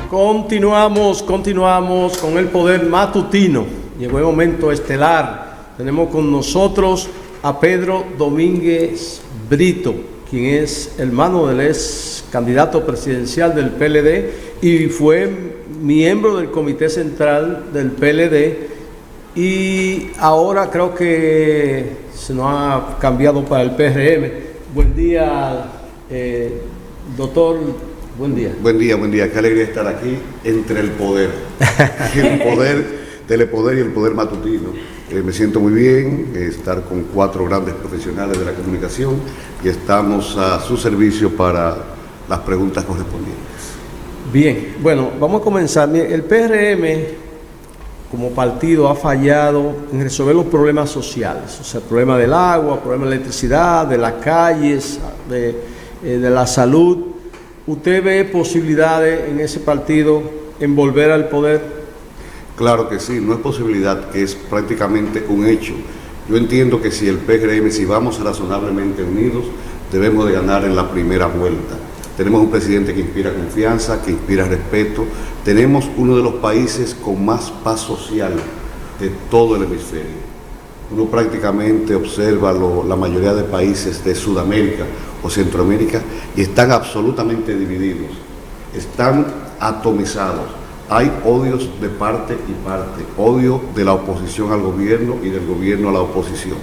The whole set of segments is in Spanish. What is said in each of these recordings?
Continuamos con el poder matutino. Llegó el momento estelar. Tenemos con nosotros a Pedro Domínguez Brito, quien es hermano del ex candidato presidencial del PLD y fue miembro del Comité Central del PLD y ahora creo que se nos ha cambiado para el PRM. Buen día, doctor. Buen día. Buen día. Qué alegría estar aquí entre el poder. El poder, telepoder y el poder matutino. Me siento muy bien estar con 4 grandes profesionales de la comunicación y estamos a su servicio para las preguntas correspondientes. Bien, bueno, vamos a comenzar. El PRM como partido ha fallado en resolver los problemas sociales, o sea, el problema del agua, el problema de la electricidad, de las calles, de la salud. ¿Usted ve posibilidades en ese partido en volver al poder? Claro que sí, no es posibilidad, que es prácticamente un hecho. Yo entiendo que si el PRM, si vamos razonablemente unidos, debemos de ganar en la primera vuelta. Tenemos un presidente que inspira confianza, que inspira respeto. Tenemos uno de los países con más paz social de todo el hemisferio. Uno prácticamente observa la mayoría de países de Sudamérica o Centroamérica y están absolutamente divididos, están atomizados. Hay odios de parte y parte, odio de la oposición al gobierno y del gobierno a la oposición.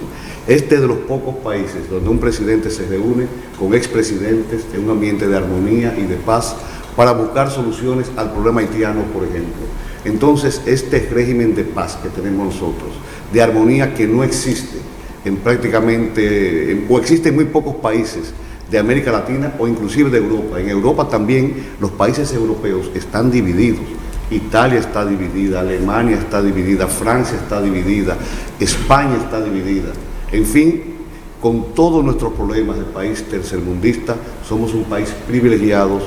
Este es de los pocos países donde un presidente se reúne con expresidentes en un ambiente de armonía y de paz para buscar soluciones al problema haitiano, por ejemplo. Entonces, este régimen de paz que tenemos nosotros, de armonía que no existe o existe en muy pocos países de América Latina o inclusive de Europa. En Europa también los países europeos están divididos. Italia está dividida, Alemania está dividida, Francia está dividida, España está dividida. En fin, con todos nuestros problemas de país tercermundista, somos un país privilegiado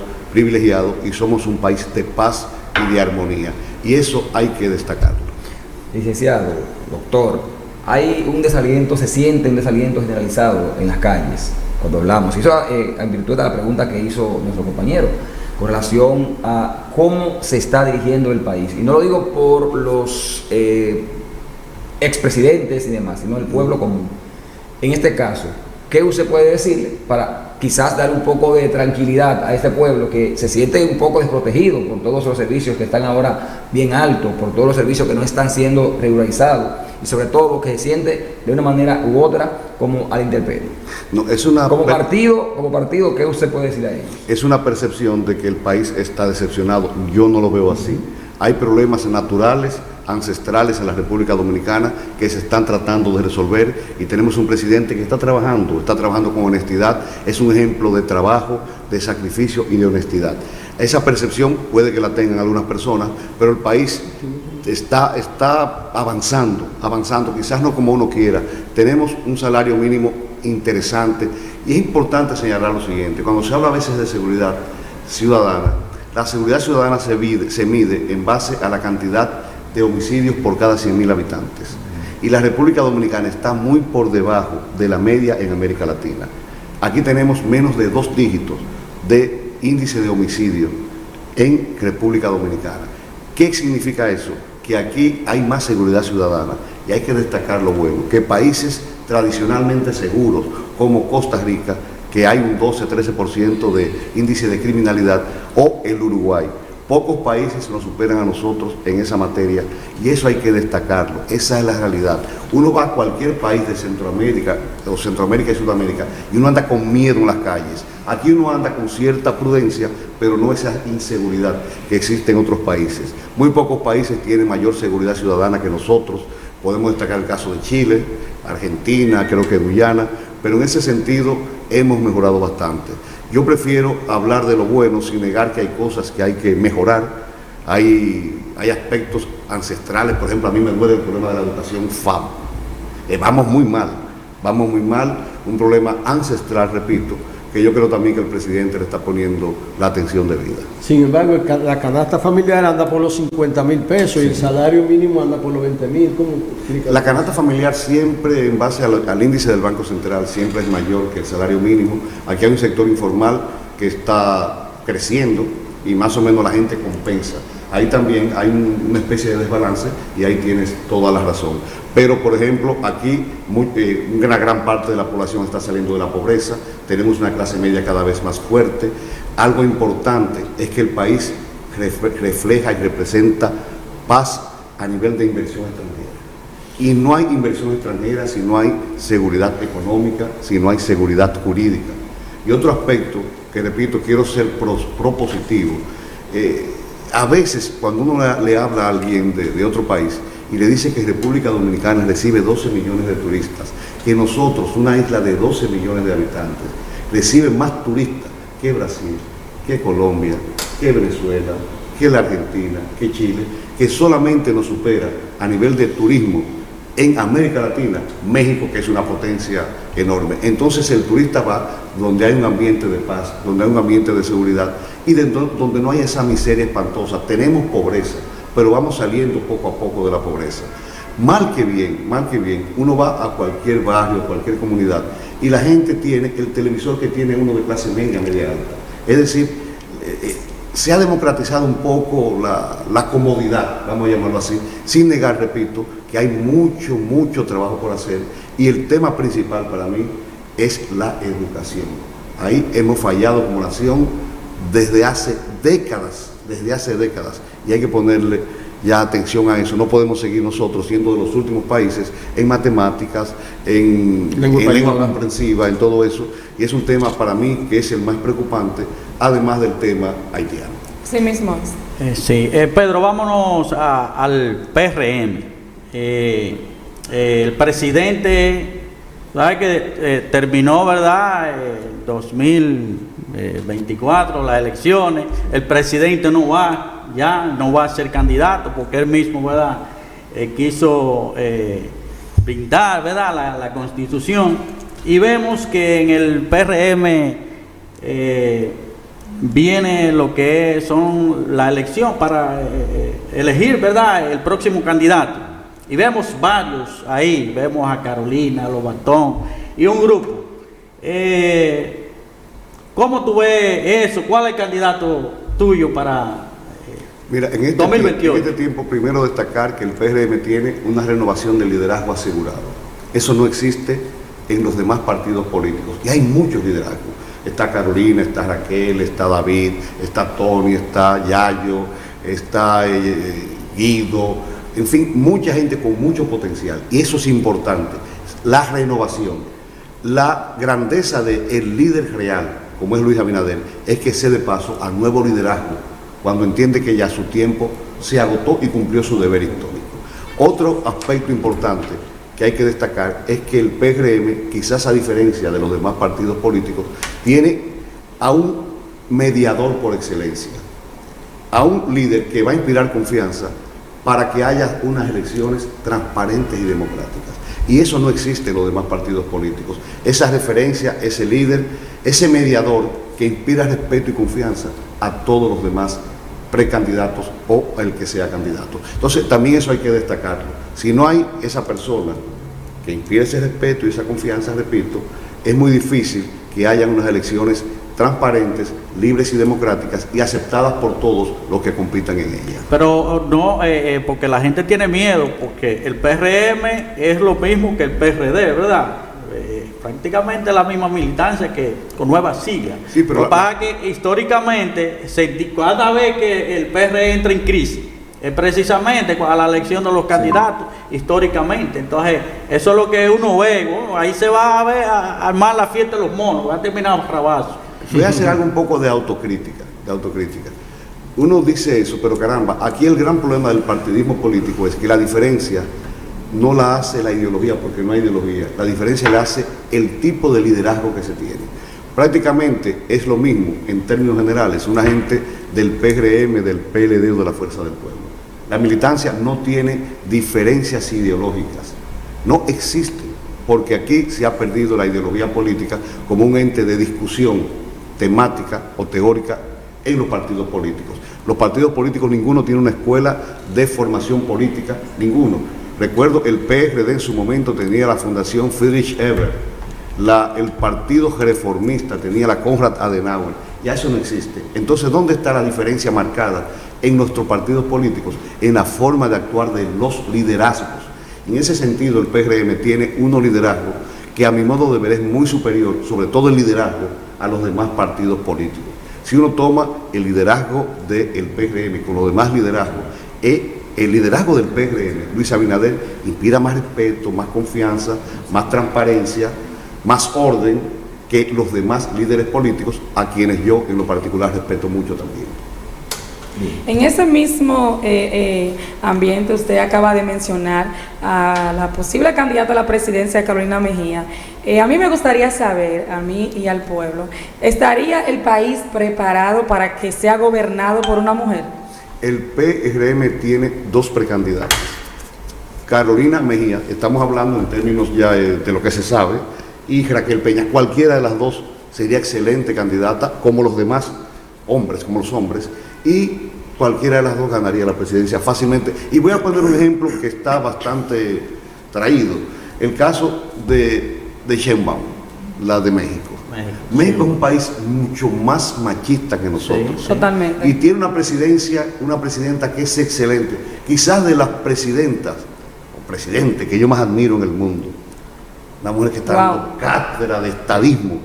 y somos un país de paz y de armonía. Y eso hay que destacarlo. Licenciado, doctor, hay un desaliento, se siente un desaliento generalizado en las calles cuando hablamos. Y eso en virtud de la pregunta que hizo nuestro compañero con relación a cómo se está dirigiendo el país. Y no lo digo por los expresidentes y demás, sino el pueblo común. En este caso, ¿qué usted puede decirle para quizás dar un poco de tranquilidad a este pueblo que se siente un poco desprotegido por todos los servicios que están ahora bien altos, por todos los servicios que no están siendo regularizados y sobre todo que se siente de una manera u otra como a la intemperie? No, como partido, ¿qué usted puede decir a ellos? Es una percepción de que el país está decepcionado. Yo no lo veo así. Hay problemas naturales, ancestrales en la República Dominicana que se están tratando de resolver y tenemos un presidente que está trabajando con honestidad. Es un ejemplo de trabajo, de sacrificio y de honestidad. Esa percepción puede que la tengan algunas personas, pero el país está avanzando, quizás no como uno quiera. Tenemos un salario mínimo interesante y es importante señalar lo siguiente: cuando se habla a veces de seguridad ciudadana, la seguridad ciudadana se mide en base a la cantidad de homicidios por cada 100.000 habitantes. Y la República Dominicana está muy por debajo de la media en América Latina. Aquí tenemos menos de 2 dígitos de índice de homicidio en República Dominicana. ¿Qué significa eso? Que aquí hay más seguridad ciudadana y hay que destacar lo bueno, que países tradicionalmente seguros como Costa Rica, que hay un 12-13% de índice de criminalidad, o el Uruguay. Pocos países nos superan a nosotros en esa materia y eso hay que destacarlo, esa es la realidad. Uno va a cualquier país de Centroamérica y Sudamérica y uno anda con miedo en las calles. Aquí uno anda con cierta prudencia, pero no esa inseguridad que existe en otros países. Muy pocos países tienen mayor seguridad ciudadana que nosotros. Podemos destacar el caso de Chile, Argentina, creo que Guyana, pero en ese sentido hemos mejorado bastante. Yo prefiero hablar de lo bueno sin negar que hay cosas que hay que mejorar. Hay aspectos ancestrales, por ejemplo, a mí me duele el problema de la educación FAM. Vamos muy mal, un problema ancestral, repito, que yo creo también que el presidente le está poniendo la atención debida. Sin embargo, la canasta familiar anda por los 50.000 pesos, sí, y el salario mínimo anda por los 20.000. ¿Cómo explica? La canasta familiar siempre, en base al índice del Banco Central, siempre es mayor que el salario mínimo. Aquí hay un sector informal que está creciendo y más o menos la gente compensa. Ahí también hay una especie de desbalance y ahí tienes toda la razón. Pero, por ejemplo, aquí una gran parte de la población está saliendo de la pobreza, tenemos una clase media cada vez más fuerte. Algo importante es que el país refleja y representa paz a nivel de inversión extranjera. Y no hay inversión extranjera si no hay seguridad económica, si no hay seguridad jurídica. Y otro aspecto que, repito, quiero ser propositivo. A veces, cuando uno le habla a alguien de otro país y le dice que República Dominicana recibe 12 millones de turistas, que nosotros, una isla de 12 millones de habitantes, recibe más turistas que Brasil, que Colombia, que Venezuela, que la Argentina, que Chile, que solamente nos supera a nivel de turismo en América Latina, México, que es una potencia enorme. Entonces el turista va donde hay un ambiente de paz, donde hay un ambiente de seguridad y donde no hay esa miseria espantosa. Tenemos pobreza, pero vamos saliendo poco a poco de la pobreza. Mal que bien, uno va a cualquier barrio, a cualquier comunidad y la gente tiene el televisor que tiene uno de clase media, media alta. Es decir, se ha democratizado un poco la comodidad, vamos a llamarlo así, sin negar, repito, que hay mucho trabajo por hacer y el tema principal para mí es la educación. Ahí hemos fallado como nación desde hace décadas y hay que ponerle ya atención a eso. No podemos seguir nosotros siendo de los últimos países en matemáticas, en lengua comprensiva, en todo eso, y es un tema para mí que es el más preocupante, además del tema haitiano. Sí mismo es. Sí, Pedro, vámonos al PRM. El presidente, ¿sabe que terminó, verdad, 2024 las elecciones? El presidente no va a ser candidato porque él mismo, ¿verdad? Quiso brindar, ¿verdad? La Constitución, y vemos que en el PRM viene lo que son la elección para elegir, ¿verdad?, el próximo candidato. Y vemos varios ahí, vemos a Carolina, a Lobatón y un grupo. ¿Cómo tú ves eso? ¿Cuál es el candidato tuyo para Mira, en 2028? En este tiempo, primero destacar que el PRM tiene una renovación del liderazgo asegurado. Eso no existe en los demás partidos políticos. Y hay muchos liderazgos. Está Carolina, está Raquel, está David, está Tony, está Yayo, está Guido. En fin, mucha gente con mucho potencial, y eso es importante, la renovación. La grandeza del líder real, como es Luis Abinader, es que cede paso al nuevo liderazgo, cuando entiende que ya su tiempo se agotó y cumplió su deber histórico. Otro aspecto importante que hay que destacar es que el PRM, quizás a diferencia de los demás partidos políticos, tiene a un mediador por excelencia, a un líder que va a inspirar confianza para que haya unas elecciones transparentes y democráticas. Y eso no existe en los demás partidos políticos. Esa referencia, ese líder, ese mediador que inspira respeto y confianza a todos los demás precandidatos o el que sea candidato. Entonces, también eso hay que destacarlo. Si no hay esa persona que inspire ese respeto y esa confianza, repito, es muy difícil que haya unas elecciones transparentes, libres y democráticas y aceptadas por todos los que compitan en ellas. Pero no, porque la gente tiene miedo, porque el PRM es lo mismo que el PRD, ¿verdad? Prácticamente la misma militancia que con nuevas siglas. Sí, pero lo que pasa es que históricamente, cada vez que el PRD entra en crisis, es precisamente a la elección de los candidatos, históricamente. Entonces, eso es lo que uno ve. Bueno, ahí se va a ver a armar la fiesta de los monos, va a terminar rabazo. Voy a hacer algo un poco de autocrítica. Uno dice eso, pero caramba, aquí el gran problema del partidismo político es que la diferencia no la hace la ideología, porque no hay ideología. La diferencia la hace el tipo de liderazgo que se tiene. Prácticamente es lo mismo en términos generales, una gente del PRM, del PLD o de la Fuerza del Pueblo. La militancia no tiene diferencias ideológicas, no existe, porque aquí se ha perdido la ideología política como un ente de discusión temática o teórica en los partidos políticos. Los partidos políticos, ninguno tiene una escuela de formación política, ninguno. Recuerdo, el PRD en su momento tenía la Fundación Friedrich Ebert, el Partido Reformista tenía la Konrad Adenauer, Ya eso no existe. Entonces, ¿dónde está la diferencia marcada en nuestros partidos políticos? En la forma de actuar de los liderazgos. En ese sentido, el PRM tiene unos liderazgos que a mi modo de ver es muy superior, sobre todo el liderazgo, a los demás partidos políticos. Si uno toma el liderazgo del PRM con los demás liderazgos, el liderazgo del PRM, Luis Abinader, inspira más respeto, más confianza, más transparencia, más orden que los demás líderes políticos, a quienes yo en lo particular respeto mucho también. En ese mismo ambiente, usted acaba de mencionar a la posible candidata a la presidencia, Carolina Mejía. A mí me gustaría saber, a mí y al pueblo, ¿estaría el país preparado para que sea gobernado por una mujer? El PRM tiene dos precandidatas. Carolina Mejía, estamos hablando en términos ya de lo que se sabe, y Raquel Peña. Cualquiera de las dos sería excelente candidata, como los demás hombres, y cualquiera de las dos ganaría la presidencia fácilmente. Y voy a poner un ejemplo que está bastante traído, el caso de Sheinbaum, la de México. México es un país mucho más machista que nosotros. Sí, totalmente. Y tiene una presidenta que es excelente. Quizás de las presidentas, o presidente, que yo más admiro en el mundo. Una mujer que está dando cátedra de estadismo,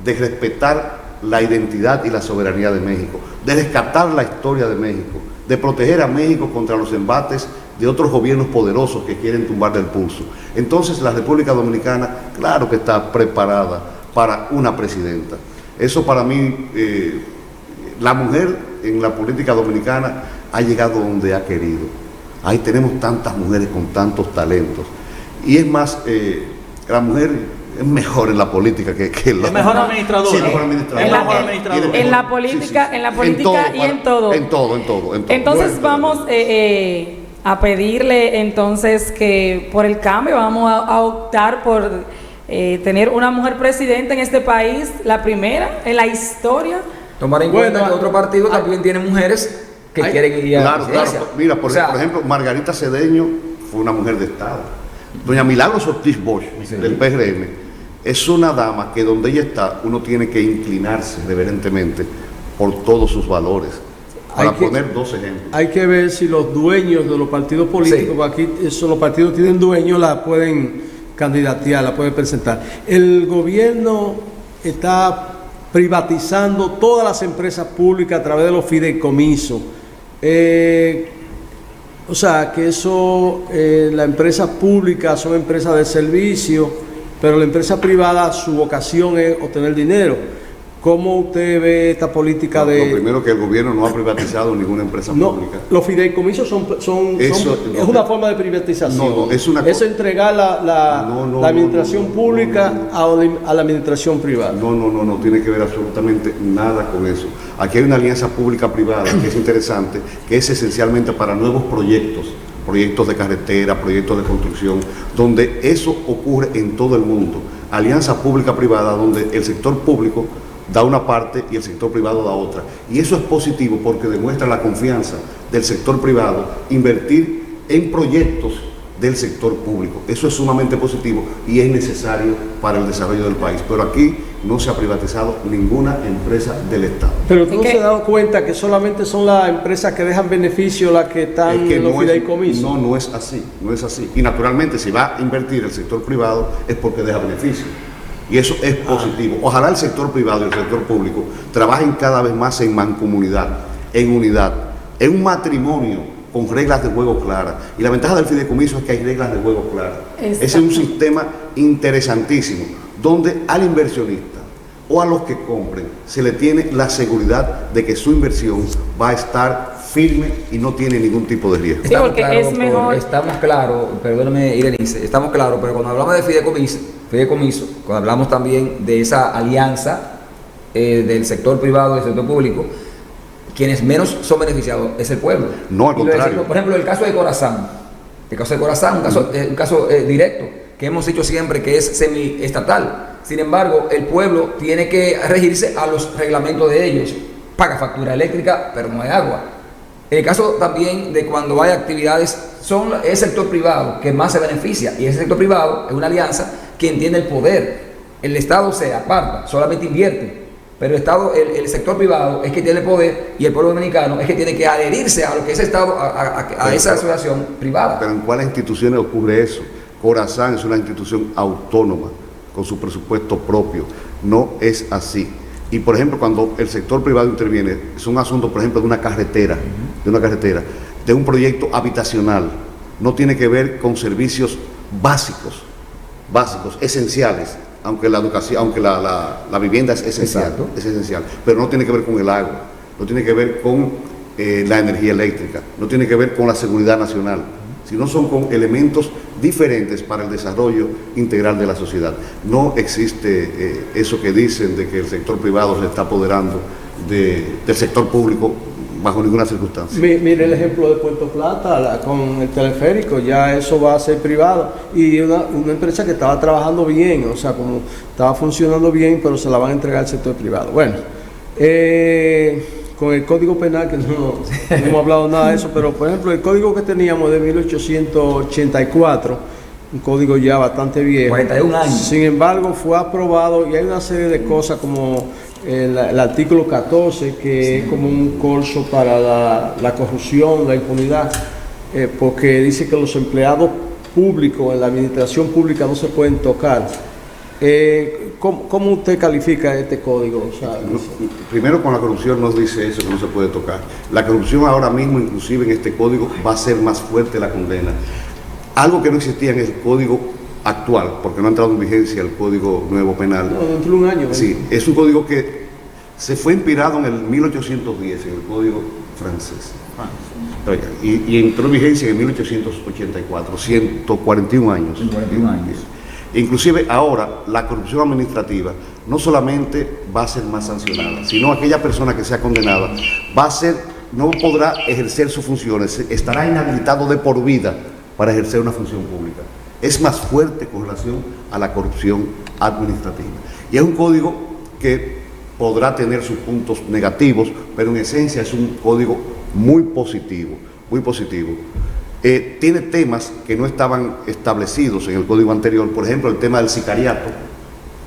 de respetar la identidad y la soberanía de México, de rescatar la historia de México, de proteger a México contra los embates de otros gobiernos poderosos que quieren tumbarle el pulso. Entonces la República Dominicana, claro que está preparada para una presidenta. Eso para mí, la mujer en la política dominicana ha llegado donde ha querido. Ahí tenemos tantas mujeres con tantos talentos. Y es más, la mujer es mejor en la política que la... Es mejor administradora. Sí, mejor administradora. En la política, sí. En la política y en todo. En todo. Entonces vamos a pedirle entonces que por el cambio vamos a optar por tener una mujer presidenta en este país, la primera en la historia. Tomar en cuenta que otro partido también tiene mujeres que quieren ir a la presidencia. Claro. Mira, por ejemplo, Margarita Cedeño fue una mujer de Estado. Doña Milagros Ortiz Bosch, del PRM, es una dama que donde ella está, uno tiene que inclinarse reverentemente por todos sus valores. Para poner dos ejemplos. Hay que ver si los dueños de los partidos políticos, aquí los partidos tienen dueños, la pueden candidatear, la pueden presentar. El gobierno está privatizando todas las empresas públicas a través de los fideicomisos. O sea, que las empresas públicas son empresas de servicio, pero la empresa privada, su vocación es obtener dinero. ¿Cómo usted ve esta política de...? Lo primero, que el gobierno no ha privatizado ninguna empresa pública. Los fideicomisos es una forma de privatización. Es entregar la administración pública a la administración privada. No tiene que ver absolutamente nada con eso. Aquí hay una alianza pública-privada que es interesante, que es esencialmente para nuevos proyectos de carretera, proyectos de construcción, donde eso ocurre en todo el mundo. Alianza pública-privada donde el sector público da una parte y el sector privado da otra. Y eso es positivo porque demuestra la confianza del sector privado invertir en proyectos del sector público. Eso es sumamente positivo y es necesario para el desarrollo del país. Pero aquí no se ha privatizado ninguna empresa del Estado. Pero tú no se has dado cuenta que solamente son las empresas que dejan beneficio las que están en los fideicomisos. No es así. Y naturalmente si va a invertir el sector privado es porque deja beneficio. Y eso es positivo. Ojalá el sector privado y el sector público trabajen cada vez más en mancomunidad, en unidad, en un matrimonio con reglas de juego claras. Y la ventaja del fideicomiso es que hay reglas de juego claras. Ese es un sistema interesantísimo, donde al inversionista o a los que compren se le tiene la seguridad de que su inversión va a estar firme y no tiene ningún tipo de riesgo. Sí, porque es mejor. Estamos claros, perdóname Irenice, estamos claros, pero cuando hablamos de fideicomiso, cuando hablamos también de esa alianza del sector privado y del sector público, quienes menos son beneficiados es el pueblo. No, al contrario. Por ejemplo, el caso de Corazán, un caso directo, que hemos dicho siempre que es semiestatal. Sin embargo, el pueblo tiene que regirse a los reglamentos de ellos. Paga factura eléctrica, pero no hay agua. En el caso también de cuando hay actividades, es el sector privado que más se beneficia, y ese sector privado es una alianza que entiende el poder. El Estado se aparta, solamente invierte, pero el Estado, el sector privado es que tiene el poder y el pueblo dominicano es que tiene que adherirse a lo que es Estado, a esa asociación privada. Pero ¿en cuáles instituciones ocurre eso? Corazán es una institución autónoma, con su presupuesto propio. No es así. Y por ejemplo, cuando el sector privado interviene, es un asunto, por ejemplo, de una carretera, de un proyecto habitacional. No tiene que ver con servicios básicos, esenciales, aunque la educación, aunque la vivienda es esencial, pero no tiene que ver con el agua, no tiene que ver con la energía eléctrica, no tiene que ver con la seguridad nacional, sino son con elementos diferentes para el desarrollo integral de la sociedad. No existe eso que dicen de que el sector privado se está apoderando del sector público bajo ninguna circunstancia. Mire el ejemplo de Puerto Plata con el teleférico, ya eso va a ser privado y una empresa que estaba trabajando bien, o sea, como estaba funcionando bien, pero se la van a entregar al sector privado. Bueno, con el Código Penal, que no hemos hablado nada de eso, pero por ejemplo el código que teníamos de 1884, un código ya bastante viejo, 41 años. Sin embargo fue aprobado y hay una serie de cosas como el artículo 14, que es como un corso para la corrupción, la impunidad, porque dice que los empleados públicos en la administración pública no se pueden tocar. ¿Cómo usted califica este código? O sea, primero, con la corrupción no dice eso, que no se puede tocar. La corrupción ahora mismo, inclusive en este código, va a ser más fuerte la condena. Algo que no existía en el código actual, porque no ha entrado en vigencia el Código Nuevo Penal. No, dentro de un año. Sí, es un código que se fue inspirado en el 1810, en el Código francés. Y entró en vigencia en 1884, 141 años. 141 años. Inclusive ahora la corrupción administrativa no solamente va a ser más sancionada, sino aquella persona que sea condenada no podrá ejercer sus funciones, estará inhabilitado de por vida para ejercer una función pública. Es más fuerte con relación a la corrupción administrativa. Y es un código que podrá tener sus puntos negativos, pero en esencia es un código muy positivo, muy positivo. Tiene temas que no estaban establecidos en el código anterior, por ejemplo, el tema del sicariato,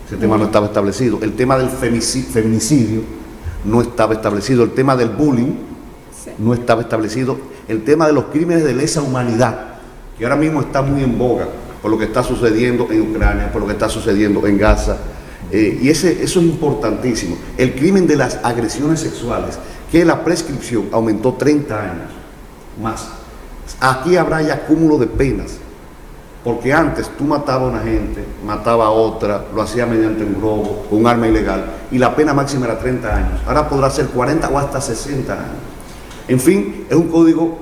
ese tema no estaba establecido, el tema del feminicidio no estaba establecido, el tema del bullying no estaba establecido, el tema de los crímenes de lesa humanidad, que ahora mismo está muy en boga por lo que está sucediendo en Ucrania, por lo que está sucediendo en Gaza, y eso es importantísimo. El crimen de las agresiones sexuales, que la prescripción aumentó 30 años más. Aquí habrá ya cúmulo de penas, porque antes tú matabas a una gente, mataba a otra, lo hacía mediante un robo, con un arma ilegal, y la pena máxima era 30 años. Ahora podrá ser 40 o hasta 60 años. En fin, es un código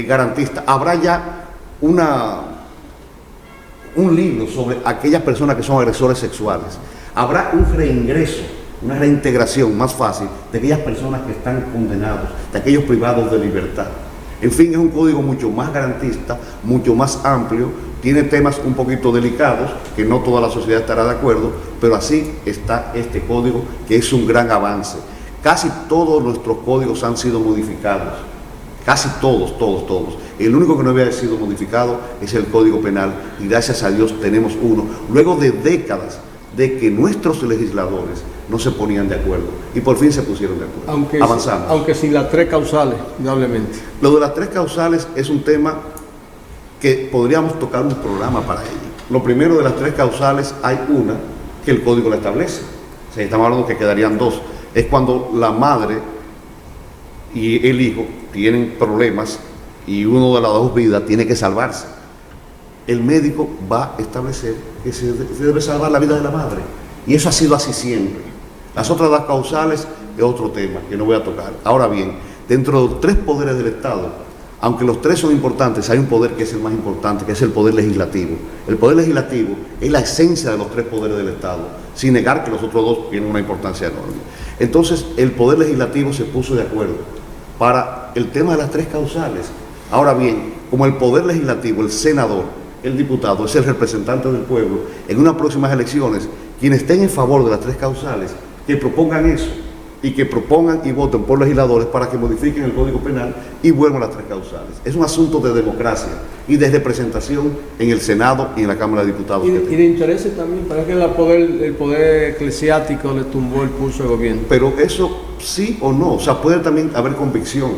garantista. Habrá ya un libro sobre aquellas personas que son agresores sexuales. Habrá un reingreso, una reintegración más fácil de aquellas personas que están condenados, de aquellos privados de libertad. En fin, es un código mucho más garantista, mucho más amplio, tiene temas un poquito delicados, que no toda la sociedad estará de acuerdo, pero así está este código, que es un gran avance. Casi todos nuestros códigos han sido modificados, casi todos. El único que no había sido modificado es el Código Penal, y gracias a Dios tenemos uno, luego de décadas de que nuestros legisladores no se ponían de acuerdo, y por fin se pusieron de acuerdo. Avanzamos. Aunque sin las 3 causales, indudablemente. Lo de las 3 causales es un tema que podríamos tocar un programa para ello. Lo primero, de las 3 causales hay una que el código la establece. O sea, estamos hablando que quedarían 2. Es cuando la madre y el hijo tienen problemas y uno de las 2 vidas tiene que salvarse. El médico va a establecer que se debe salvar la vida de la madre. Y eso ha sido así siempre. Las otras 2 causales es otro tema que no voy a tocar. Ahora bien, dentro de los 3 poderes del Estado, aunque los 3 son importantes, hay un poder que es el más importante, que es el poder legislativo. El poder legislativo es la esencia de los 3 poderes del Estado, sin negar que los otros 2 tienen una importancia enorme. Entonces, el poder legislativo se puso de acuerdo para el tema de las 3 causales. Ahora bien, como el poder legislativo, el senador, el diputado, es el representante del pueblo, en unas próximas elecciones, quienes estén en favor de las 3 causales, que propongan eso, y que propongan y voten por legisladores para que modifiquen el Código Penal y vuelvan a las 3 causales. Es un asunto de democracia y de representación en el Senado y en la Cámara de Diputados. Y de intereses también, para que el poder eclesiástico le tumbó el pulso al gobierno. Pero eso sí o no, o sea, puede también haber convicción,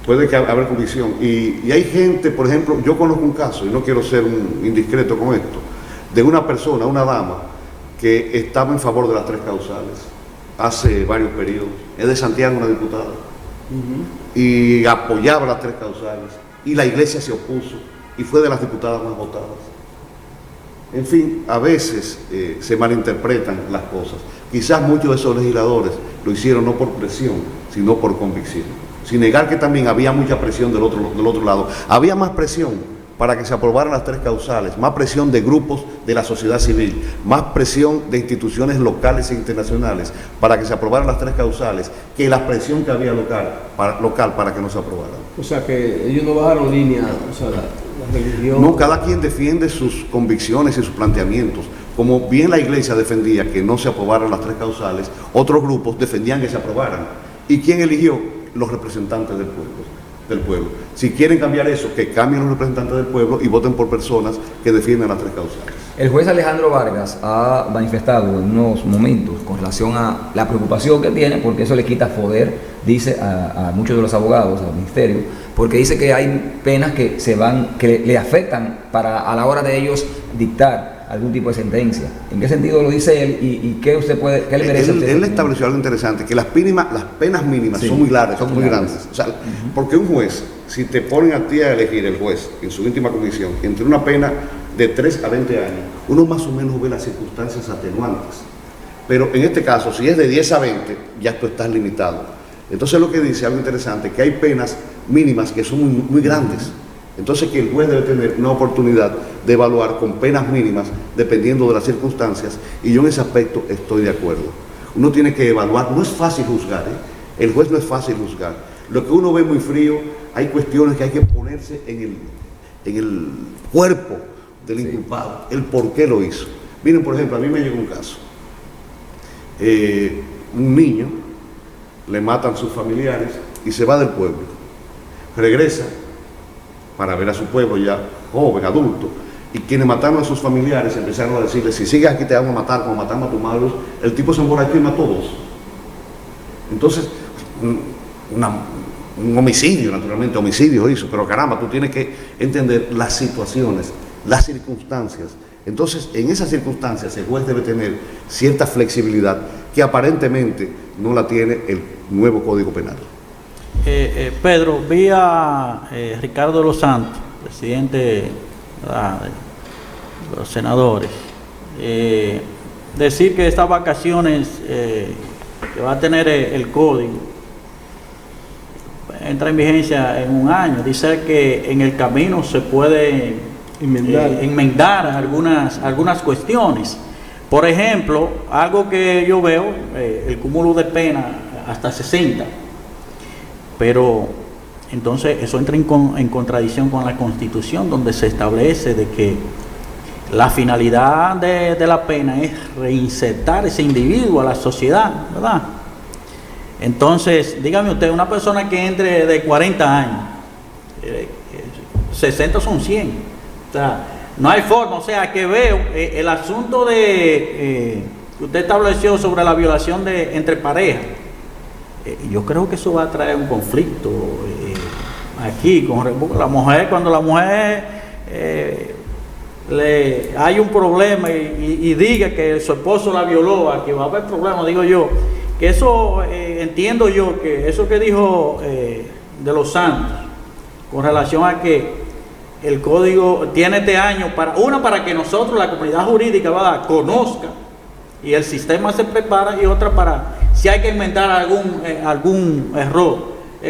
haber convicción. Y hay gente, por ejemplo, yo conozco un caso, y no quiero ser un indiscreto con esto, de una persona, una dama, que estaba en favor de las 3 causales hace varios periodos. Es de Santiago, una diputada, y apoyaba las 3 causales, y la iglesia se opuso, y fue de las diputadas más votadas. En fin, a veces se malinterpretan las cosas. Quizás muchos de esos legisladores lo hicieron no por presión, sino por convicción. Sin negar que también había mucha presión del otro lado. Había más presión para que se aprobaran las 3 causales, más presión de grupos de la sociedad civil, más presión de instituciones locales e internacionales para que se aprobaran las 3 causales, que la presión que había local para que no se aprobaran. O sea, que ellos no bajaron línea, o sea, la religión... No, cada quien defiende sus convicciones y sus planteamientos. Como bien la iglesia defendía que no se aprobaran las 3 causales, otros grupos defendían que se aprobaran. ¿Y quién eligió? Los representantes del pueblo. Si quieren cambiar eso, que cambien los representantes del pueblo y voten por personas que defiendan las 3 causales. El juez Alejandro Vargas ha manifestado en unos momentos con relación a la preocupación que tiene, porque eso le quita poder, dice, a muchos de los abogados, al ministerio, porque dice que hay penas que le afectan a la hora de ellos dictar algún tipo de sentencia. ¿En qué sentido lo dice él y qué le merece a usted? Él estableció algo interesante, que las penas mínimas son muy largas, son muy grandes. O sea, porque un juez, si te ponen a ti a elegir el juez en su íntima condición entre una pena de 3 a 20 años, uno más o menos ve las circunstancias atenuantes. Pero en este caso, si es de 10 a 20, ya tú estás limitado. Entonces lo que dice algo interesante, que hay penas mínimas que son muy, muy grandes. Entonces que el juez debe tener una oportunidad de evaluar con penas mínimas dependiendo de las circunstancias, y yo en ese aspecto estoy de acuerdo. Uno tiene que evaluar, no es fácil juzgar, el juez no es fácil juzgar. Lo que uno ve muy frío, hay cuestiones que hay que ponerse en el cuerpo del inculpado, el por qué lo hizo. Miren, por ejemplo, a mí me llegó un caso. Un niño, le matan sus familiares y se va del pueblo. Regresa para ver a su pueblo ya joven, adulto, y quienes mataron a sus familiares empezaron a decirle: si sigues aquí te vamos a matar como matamos a tu madre. El tipo se emborrachó y mató 2. Entonces, un homicidio, naturalmente, homicidio hizo, pero caramba, tú tienes que entender las situaciones, las circunstancias. Entonces, en esas circunstancias el juez debe tener cierta flexibilidad que aparentemente no la tiene el nuevo Código Penal. Pedro, vi a Ricardo de los Santos, presidente de los senadores, decir que estas vacaciones que va a tener el código entra en vigencia en un año. Dice que en el camino se puede enmendar algunas cuestiones. Por ejemplo, algo que yo veo, el cúmulo de pena hasta 60. Pero entonces eso entra en contradicción con la Constitución, donde se establece de que la finalidad de la pena es reinsertar ese individuo a la sociedad, ¿verdad? Entonces, dígame usted, una persona que entre de 40 años, 60 son 100. O sea, no hay forma. O sea, que veo el asunto que usted estableció sobre la violación entre parejas. Yo creo que eso va a traer un conflicto aquí con la mujer. Cuando la mujer hay un problema y diga que su esposo la violó, aquí va a haber problemas, digo yo. Que eso, entiendo yo, que eso que dijo de los Santos, con relación a que el código tiene este año para que nosotros, la comunidad jurídica, ¿verdad?, conozca y el sistema se prepara, y otra para si hay que inventar algún error.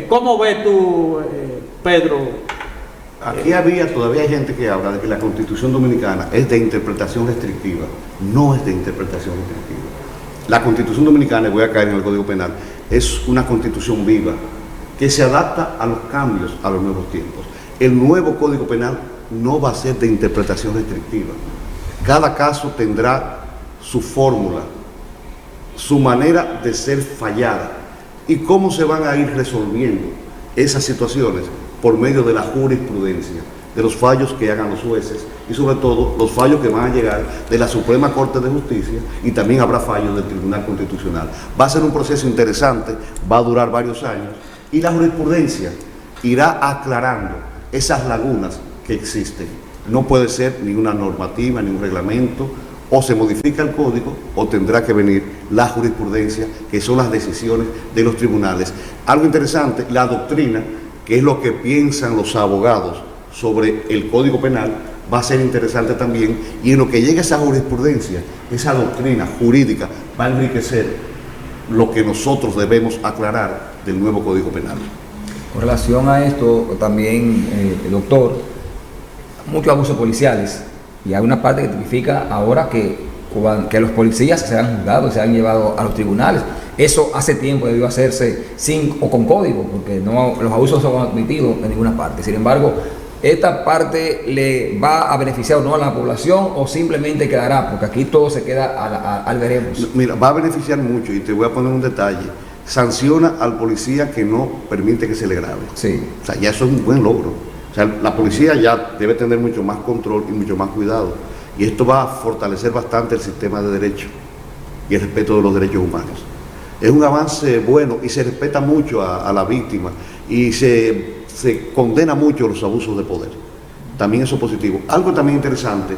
¿Cómo ves tú, Pedro? Aquí todavía hay gente que habla de que la Constitución Dominicana es de interpretación restrictiva. No es de interpretación restrictiva. La Constitución Dominicana, y voy a caer en el Código Penal, es una constitución viva que se adapta a los cambios, a los nuevos tiempos. El nuevo Código Penal no va a ser de interpretación restrictiva. Cada caso tendrá su fórmula, su manera de ser fallada. y cómo se van a ir resolviendo esas situaciones por medio de la jurisprudencia, de los fallos que hagan los jueces y sobre todo los fallos que van a llegar de la Suprema Corte de Justicia, y también habrá fallos del Tribunal Constitucional. Va a ser un proceso interesante, va a durar varios años y la jurisprudencia irá aclarando esas lagunas que existen. No puede ser ni una normativa ni un reglamento, o se modifica el código o tendrá que venir la jurisprudencia, que son las decisiones de los tribunales. Algo interesante, la doctrina, que es lo que piensan los abogados sobre el Código Penal, va a ser interesante también, y en lo que llegue esa jurisprudencia, esa doctrina jurídica va a enriquecer lo que nosotros debemos aclarar del nuevo Código Penal. Con relación a esto también, doctor, muchos abusos policiales, y hay una parte que tipifica ahora que los policías se han juzgado y se han llevado a los tribunales. Eso hace tiempo debió hacerse sin o con código, porque los abusos no son admitidos en ninguna parte. Sin embargo, ¿esta parte le va a beneficiar o no a la población, o simplemente quedará? Porque aquí todo se queda al veremos. Mira, va a beneficiar mucho, y te voy a poner un detalle. Sanciona al policía que no permite que se le grabe. Sí. O sea, ya eso es un buen logro. O sea, la policía ya debe tener mucho más control y mucho más cuidado. Y esto va a fortalecer bastante el sistema de derecho y el respeto de los derechos humanos. Es un avance bueno, y se respeta mucho a la víctima, y se condena mucho los abusos de poder. También eso es positivo. Algo también interesante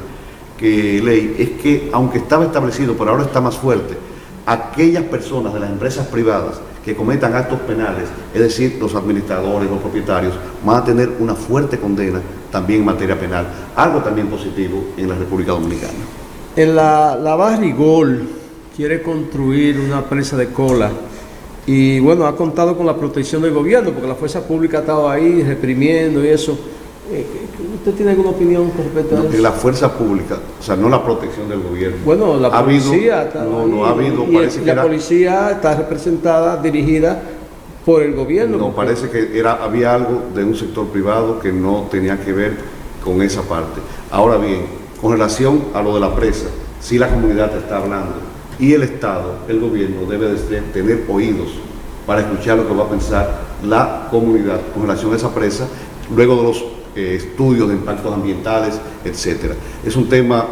que leí es que, aunque estaba establecido, pero ahora está más fuerte, aquellas personas de las empresas privadas que cometan actos penales, es decir, los administradores, los propietarios, van a tener una fuerte condena también en materia penal. Algo también positivo en la República Dominicana. En la Barrigol quiere construir una presa de cola, y bueno, ha contado con la protección del gobierno, porque la fuerza pública ha estado ahí reprimiendo y eso. ¿Usted tiene alguna opinión con respecto a eso? La fuerza pública, o sea, no la protección del gobierno. Bueno, la policía está no ha habido, y parece que la policía está representada, dirigida por el gobierno. No, parece que había algo de un sector privado que no tenía que ver con esa parte. Ahora bien, con relación a lo de la presa, sí, la comunidad está hablando, y el Estado, el gobierno, debe de tener oídos para escuchar lo que va a pensar la comunidad con relación a esa presa, luego de los estudios de impactos ambientales, etcétera. Es un tema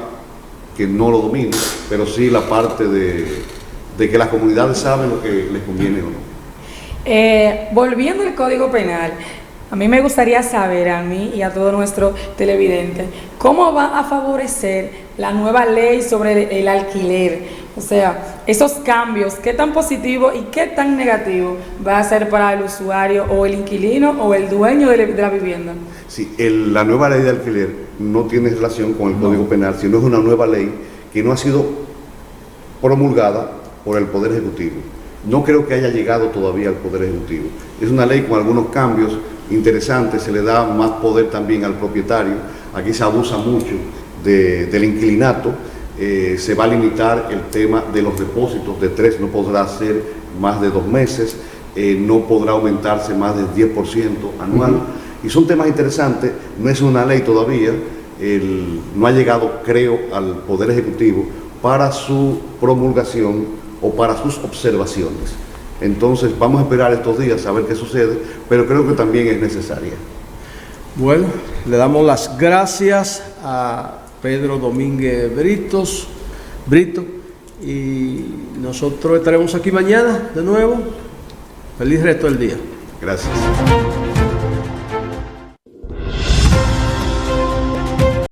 que no lo domino, pero sí la parte de que las comunidades saben lo que les conviene o no. Volviendo al Código Penal, a mí me gustaría saber, a mí y a todo nuestro televidente, ¿cómo va a favorecer la nueva ley sobre el alquiler? O sea, esos cambios, ¿qué tan positivo y qué tan negativo va a ser para el usuario, o el inquilino, o el dueño de la vivienda? Sí, la nueva ley de alquiler no tiene relación con el Código Penal, sino es una nueva ley que no ha sido promulgada por el Poder Ejecutivo. No creo que haya llegado todavía al Poder Ejecutivo. Es una ley con algunos cambios interesantes, se le da más poder también al propietario. Aquí se abusa mucho del inquilinato. Se va a limitar el tema de los depósitos de 3, no podrá ser más de 2 meses, no podrá aumentarse más del 10% anual. Y son temas interesantes, no es una ley todavía, no ha llegado, creo, al Poder Ejecutivo para su promulgación o para sus observaciones. Entonces vamos a esperar estos días a ver qué sucede, pero creo que también es necesaria. Bueno, le damos las gracias a Pedro Domínguez Brito, y nosotros estaremos aquí mañana de nuevo. Feliz resto del día. Gracias.